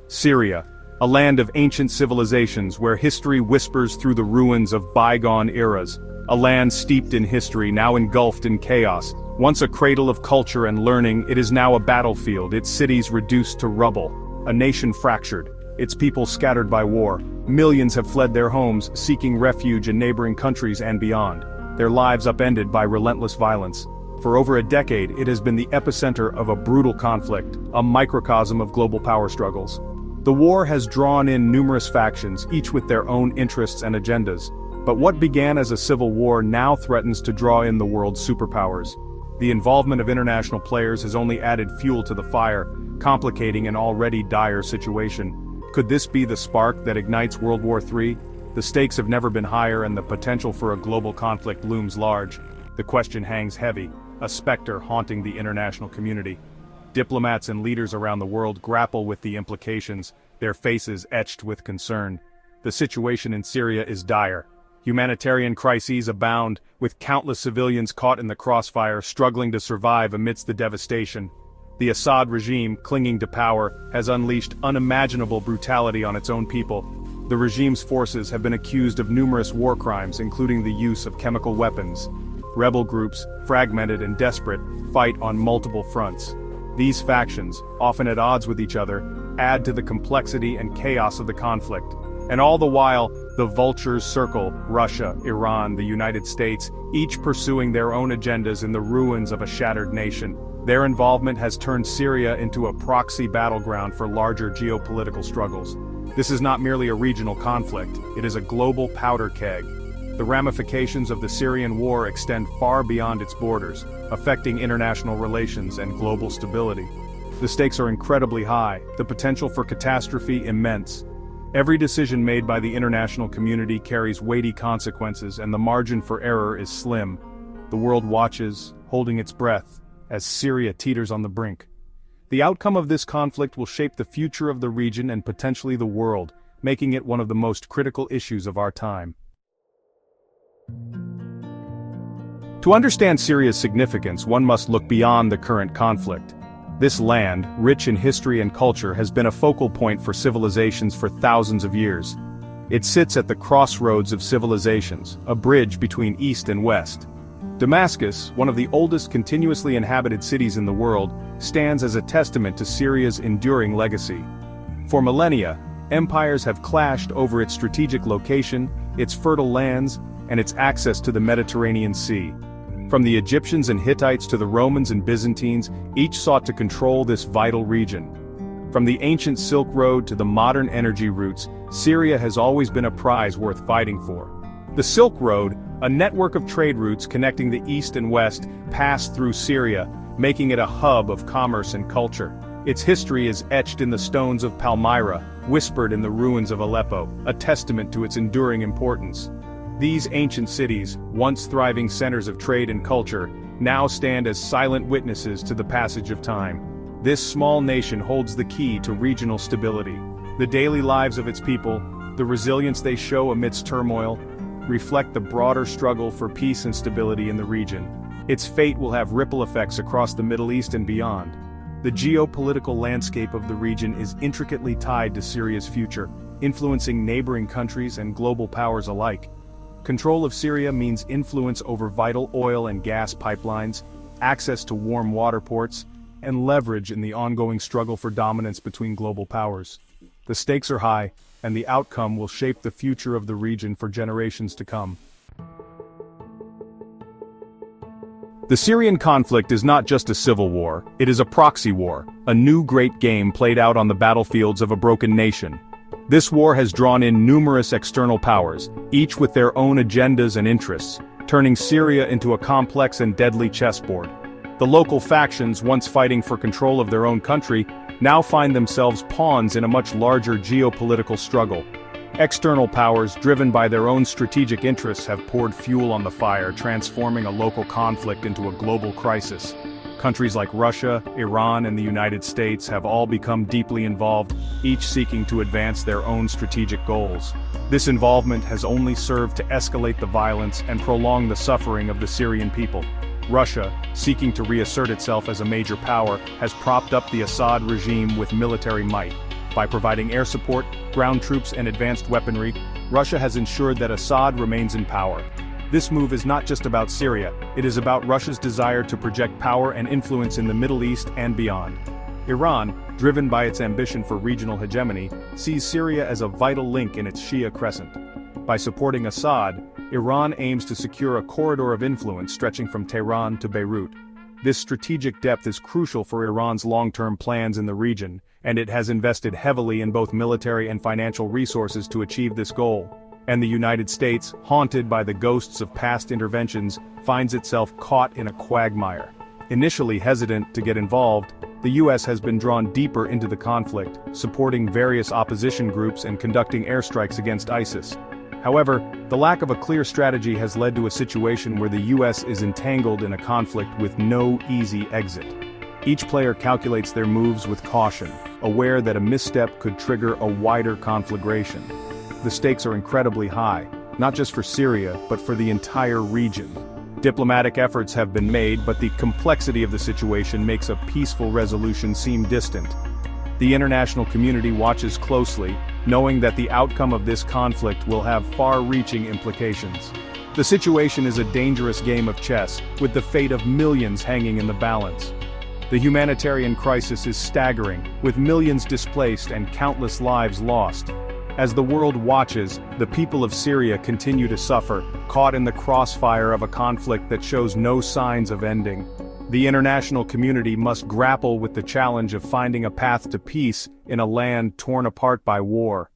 Syria, a land of ancient civilizations where history whispers through the ruins of bygone eras. A land steeped in history, now engulfed in chaos. Once a cradle of culture and learning, it is now a battlefield, its cities reduced to rubble. A nation fractured, its people scattered by war. Millions have fled their homes, seeking refuge in neighboring countries and beyond. Their lives upended by relentless violence. For over a decade, it has been the epicenter of a brutal conflict, a microcosm of global power struggles. The war has drawn in numerous factions, each with their own interests and agendas. But what began as a civil war now threatens to draw in the world's superpowers. The involvement of international players has only added fuel to the fire, complicating an already dire situation. Could this be the spark that ignites World War III? The stakes have never been higher and the potential for a global conflict looms large. The question hangs heavy, a specter haunting the international community. Diplomats and leaders around the world grapple with the implications, their faces etched with concern. The situation in Syria is dire. Humanitarian crises abound, with countless civilians caught in the crossfire, struggling to survive amidst the devastation. The Assad regime, clinging to power, has unleashed unimaginable brutality on its own people. The regime's forces have been accused of numerous war crimes, including the use of chemical weapons. Rebel groups, fragmented and desperate, fight on multiple fronts. These factions, often at odds with each other, add to the complexity and chaos of the conflict. And all the while, the vultures circle Russia, Iran, the United States, each pursuing their own agendas in the ruins of a shattered nation. Their involvement has turned Syria into a proxy battleground for larger geopolitical struggles. This is not merely a regional conflict, it is a global powder keg. The ramifications of the Syrian war extend far beyond its borders, affecting international relations and global stability. The stakes are incredibly high, the potential for catastrophe immense. Every decision made by the international community carries weighty consequences and the margin for error is slim. The world watches, holding its breath, as Syria teeters on the brink. The outcome of this conflict will shape the future of the region and potentially the world, making it one of the most critical issues of our time. To understand Syria's significance, one must look beyond the current conflict. This land, rich in history and culture, has been a focal point for civilizations for thousands of years. It sits at the crossroads of civilizations, a bridge between East and West. Damascus, one of the oldest continuously inhabited cities in the world, stands as a testament to Syria's enduring legacy. For millennia, empires have clashed over its strategic location, its fertile lands, and its access to the Mediterranean Sea. From the Egyptians and Hittites to the Romans and Byzantines, each sought to control this vital region. From the ancient Silk Road to the modern energy routes, Syria has always been a prize worth fighting for. The Silk Road, a network of trade routes connecting the East and West, passed through Syria, making it a hub of commerce and culture. Its history is etched in the stones of Palmyra, whispered in the ruins of Aleppo, a testament to its enduring importance. These ancient cities, once thriving centers of trade and culture, now stand as silent witnesses to the passage of time. This small nation holds the key to regional stability. The daily lives of its people, the resilience they show amidst turmoil, reflect the broader struggle for peace and stability in the region. Its fate will have ripple effects across the Middle East and beyond. The geopolitical landscape of the region is intricately tied to Syria's future, influencing neighboring countries and global powers alike. Control of Syria means influence over vital oil and gas pipelines, access to warm water ports, and leverage in the ongoing struggle for dominance between global powers. The stakes are high, and the outcome will shape the future of the region for generations to come. The Syrian conflict is not just a civil war, it is a proxy war, a new great game played out on the battlefields of a broken nation. This war has drawn in numerous external powers, each with their own agendas and interests, turning Syria into a complex and deadly chessboard. The local factions, once fighting for control of their own country, now find themselves pawns in a much larger geopolitical struggle. External powers, driven by their own strategic interests, have poured fuel on the fire, transforming a local conflict into a global crisis. Countries like Russia, Iran, and the United States have all become deeply involved, each seeking to advance their own strategic goals. This involvement has only served to escalate the violence and prolong the suffering of the Syrian people. Russia, seeking to reassert itself as a major power, has propped up the Assad regime with military might. By providing air support, ground troops and advanced weaponry, Russia has ensured that Assad remains in power. This move is not just about Syria, it is about Russia's desire to project power and influence in the Middle East and beyond. Iran, driven by its ambition for regional hegemony, sees Syria as a vital link in its Shia crescent. By supporting Assad, Iran aims to secure a corridor of influence stretching from Tehran to Beirut. This strategic depth is crucial for Iran's long-term plans in the region, and it has invested heavily in both military and financial resources to achieve this goal. And the United States, haunted by the ghosts of past interventions, finds itself caught in a quagmire. Initially hesitant to get involved, the U.S. has been drawn deeper into the conflict, supporting various opposition groups and conducting airstrikes against ISIS. However, the lack of a clear strategy has led to a situation where the U.S. is entangled in a conflict with no easy exit. Each player calculates their moves with caution, aware that a misstep could trigger a wider conflagration. The stakes are incredibly high, not just for Syria, but for the entire region. Diplomatic efforts have been made, but the complexity of the situation makes a peaceful resolution seem distant. The international community watches closely, knowing that the outcome of this conflict will have far-reaching implications. The situation is a dangerous game of chess, with the fate of millions hanging in the balance. The humanitarian crisis is staggering, with millions displaced and countless lives lost. As the world watches, the people of Syria continue to suffer, caught in the crossfire of a conflict that shows no signs of ending. The international community must grapple with the challenge of finding a path to peace in a land torn apart by war.